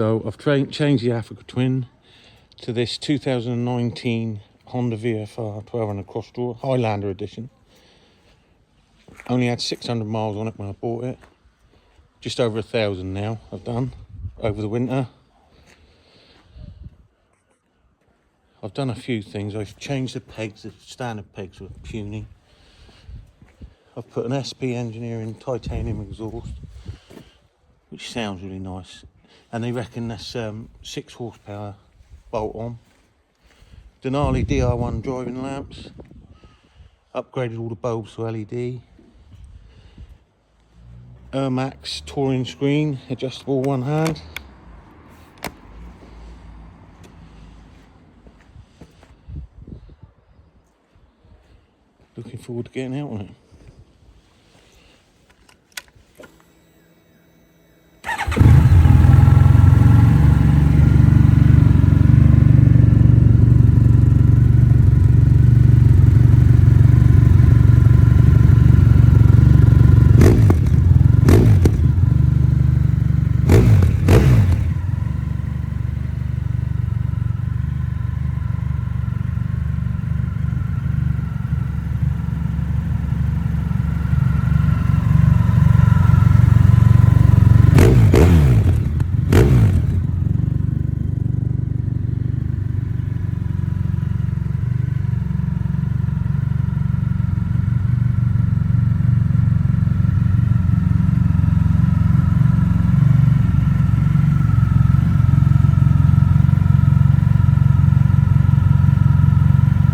So I've changed the Africa Twin to this 2019 Honda VFR1200X cross-draw Highlander edition. Only had 600 miles on it when I bought it. Just over 1,000 now I've done over the winter. I've done a few things. I've changed the pegs. The standard pegs were puny. I've put an SP Engineering titanium exhaust, which sounds really nice. And they reckon that's 6 horsepower bolt on. Denali DR1 driving lamps. Upgraded all the bulbs to LED. Max touring screen, adjustable one hand. Looking forward to getting out on it.